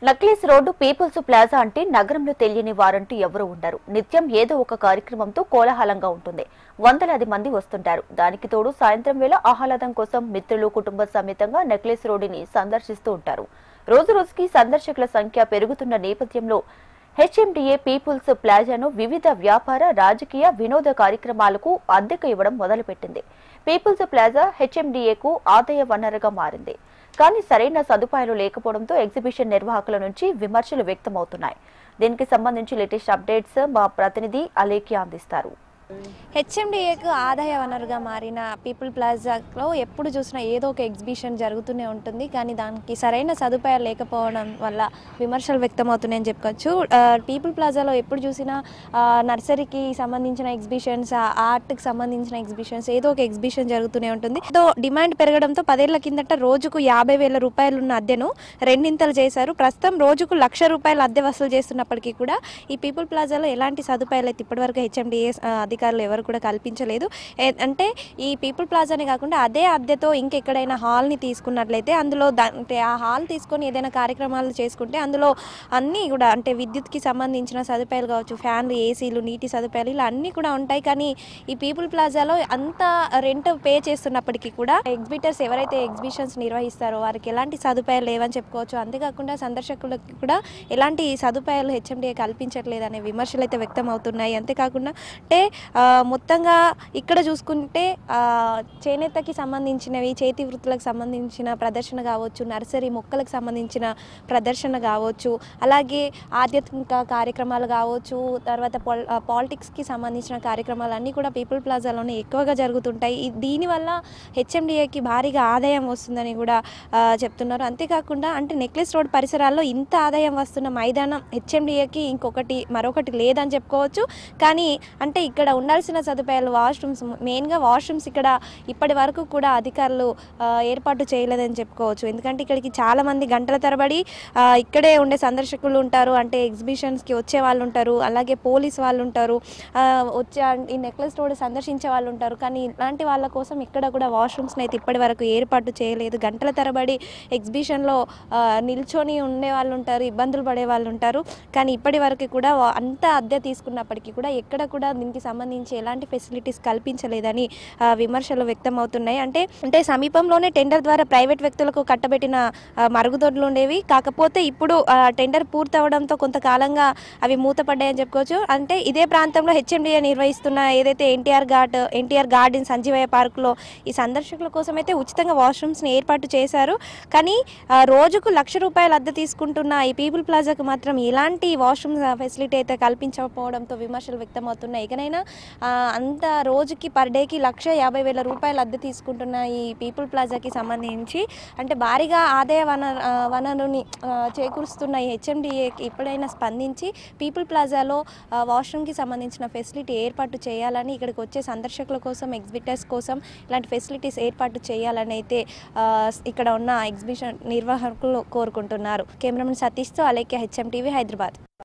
Necklace road peoples plaza అంటే నగరంలో తెలియని వారంటూ ఎవరూ ఉండరు. నిత్యం ఏదో ఒక కార్యక్రమంతో కోలాహలంగా ఉంటుంది. వందలాది మంది వస్తుంటారు. దానికి తోడు సాయంత్రం వేళ ఆహ్లాదం కోసం మిత్రులు, కుటుంబ సమేతంగా నక్లెస్ రోడ్డుని సందర్శిస్తూ ఉంటారు. రోజు రోజుకి సందర్శకుల సంఖ్య పెరుగుతున్న నేపథ్యంలో హెచ్ఎండిఏ పీపుల్స్ ప్లాజాను వివిధ వ్యాపార, రాజకీయ, వినోద కార్యక్రమాలకు అద్దెకు ఇవ్వడం మొదలుపెట్టింది. పీపుల్స్ ప్లాజా హెచ్ఎండిఏకు ఆదాయ వనరుగా మారింది. కానీ సరైన సదుపాయాలు లేకపోవడంతో ఎగ్జిబిషన్ నిర్వాహకుల నుంచి విమర్శలు వ్యక్తమవుతున్నాయి. దీనికి సంబంధించి లేటెస్ట్ అప్డేట్స్ మా ప్రతినిధి అలేఖ్య అందిస్తారు. హెచ్ఎండిఏకు ఆదాయ వనరుగా మారిన పీపుల్ ప్లాజాలో ఎప్పుడు చూసినా ఏదో ఒక ఎగ్జిబిషన్ జరుగుతూనే ఉంటుంది. కానీ దానికి సరైన సదుపాయాలు లేకపోవడం వల్ల విమర్శలు వ్యక్తమవుతున్నాయని చెప్పుకోవచ్చు. పీపుల్ ప్లాజాలో ఎప్పుడు చూసినా నర్సరీకి సంబంధించిన ఎగ్జిబిషన్స్, ఆర్ట్కి సంబంధించిన ఎగ్జిబిషన్స్, ఏదో ఒక ఎగ్జిబిషన్ జరుగుతూనే ఉంటుంది. డిమాండ్ పెరగడంతో 10 ఏళ్ల కిందట రోజుకు 50,000 రూపాయలు ఉన్న అద్దెను రెండింతలు చేశారు. ప్రస్తుతం రోజుకు ₹1,00,000 అద్దె వసూలు చేస్తున్నప్పటికీ కూడా ఈ పీపుల్ ప్లాజాలో ఎలాంటి సదుపాయాలు అయితే ఇప్పటివరకు హెచ్ఎండిఏ అధికారులు ఎవరు కూడా కల్పించలేదు. అంటే ఈ పీపుల్ ప్లాజానే కాకుండా అదే అద్దెతో ఇంకెక్కడైనా హాల్ని తీసుకున్నట్లయితే అందులో అంటే ఆ హాల్ తీసుకొని ఏదైనా కార్యక్రమాలు చేసుకుంటే అందులో అన్నీ కూడా అంటే విద్యుత్కి సంబంధించిన సదుపాయాలు కావచ్చు, ఫ్యాన్లు, ఏసీలు, నీటి సదుపాయాలు ఇలా అన్నీ కూడా ఉంటాయి. కానీ ఈ పీపుల్ ప్లాజాలో అంత రెంట్ పే చేస్తున్నప్పటికీ కూడా ఎగ్జిబిటర్స్ ఎవరైతే ఎగ్జిబిషన్స్ నిర్వహిస్తారో వారికి ఎలాంటి సదుపాయాలు లేవని చెప్పుకోవచ్చు. అంతేకాకుండా సందర్శకులకు కూడా ఎలాంటి సదుపాయాలు హెచ్ఎండిఏ కల్పించట్లేదు అనే విమర్శలు అయితే వ్యక్తం అవుతున్నాయి. అంతేకాకుండా అంటే మొత్తంగా ఇక్కడ చూసుకుంటే చేనేతకి సంబంధించినవి, చేతి వృత్తులకు సంబంధించిన ప్రదర్శన కావచ్చు, నర్సరీ మొక్కలకు సంబంధించిన ప్రదర్శన కావచ్చు, అలాగే ఆధ్యాత్మిక కార్యక్రమాలు కావచ్చు, తర్వాత పాలిటిక్స్కి సంబంధించిన కార్యక్రమాలు అన్నీ కూడా పీపుల్ ప్లాజాలోనే ఎక్కువగా జరుగుతుంటాయి. దీనివల్ల హెచ్ఎండిఏకి భారీగా ఆదాయం వస్తుందని కూడా చెప్తున్నారు. అంతేకాకుండా అంటే నెక్లెస్ రోడ్ పరిసరాల్లో ఇంత ఆదాయం వస్తున్న మైదానం హెచ్ఎండిఏకి మరొకటి లేదని చెప్పుకోవచ్చు. కానీ అంటే ఇక్కడ ఉండాల్సిన సదుపాయాలు వాష్రూమ్స్, మెయిన్గా వాష్రూమ్స్ ఇక్కడ ఇప్పటి వరకు కూడా అధికారులు ఏర్పాటు చేయలేదని చెప్పుకోవచ్చు. ఎందుకంటే ఇక్కడికి చాలామంది గంటల తరబడి ఇక్కడే ఉండే సందర్శకులు ఉంటారు. అంటే ఎగ్జిబిషన్స్కి వచ్చే వాళ్ళు ఉంటారు, అలాగే పోలీస్ వాళ్ళు ఉంటారు, ఈ నెక్లెస్ రోడ్ సందర్శించే వాళ్ళు ఉంటారు. కానీ ఇలాంటి వాళ్ళ కోసం ఇక్కడ కూడా వాష్రూమ్స్ని అయితే ఇప్పటి వరకు ఏర్పాటు చేయలేదు. గంటల తరబడి ఎగ్జిబిషన్లో నిల్చొని ఉండే వాళ్ళు ఉంటారు, ఇబ్బందులు పడే వాళ్ళు ఉంటారు. కానీ ఇప్పటి వరకు కూడా అంత అద్దె తీసుకున్నప్పటికీ కూడా ఎక్కడ కూడా దీనికి సంబంధించి ఎలాంటి ఫెసిలిటీస్ కల్పించలేదని విమర్శలు వ్యక్తం అవుతున్నాయి. అంటే సమీపంలోనే టెండర్ ద్వారా ప్రైవేట్ వ్యక్తులకు కట్టబెట్టిన మరుగుదొడ్లు ఉండేవి. కాకపోతే ఇప్పుడు టెండర్ పూర్తవడంతో కొంతకాలంగా అవి మూతపడ్డాయని చెప్పుకోవచ్చు. అంటే ఇదే ప్రాంతంలో హెచ్ఎండిఏ నిర్వహిస్తున్న ఏదైతే ఎన్టీఆర్ గార్డెన్, సంజీవయ్య పార్కులో ఈ సందర్శకుల కోసం అయితే ఉచితంగా వాష్రూమ్స్ని ఏర్పాటు చేశారు. కానీ రోజుకు ₹1,00,000 అద్దె తీసుకుంటున్న ఈ పీపుల్ ప్లాజాకు మాత్రం ఎలాంటి వాష్రూమ్ ఫెసిలిటీ అయితే కల్పించకపోవడంతో విమర్శలు వ్యక్తమవుతున్నాయి. ఇకనైనా అంత రోజుకి పర్ డేకి ₹1,50,000 అద్దె తీసుకుంటున్న ఈ పీపుల్ ప్లాజాకి సంబంధించి అంటే భారీగా ఆదాయ వనరుని చేకూరుస్తున్న ఈ హెచ్ఎండిఏకి ఇప్పుడైనా స్పందించి పీపుల్ ప్లాజాలో వాష్రూమ్కి సంబంధించిన ఫెసిలిటీ ఏర్పాటు చేయాలని, ఇక్కడికి వచ్చే సందర్శకుల కోసం, ఎగ్జిబిటర్స్ కోసం ఇలాంటి ఫెసిలిటీస్ ఏర్పాటు చేయాలని అయితే ఇక్కడ ఉన్న ఎగ్జిబిషన్ నిర్వాహకులు కోరుకుంటున్నారు. కెమెరామెన్ సతీష్తో అలేఖ్య, హెచ్ఎం టీవీ, హైదరాబాద్.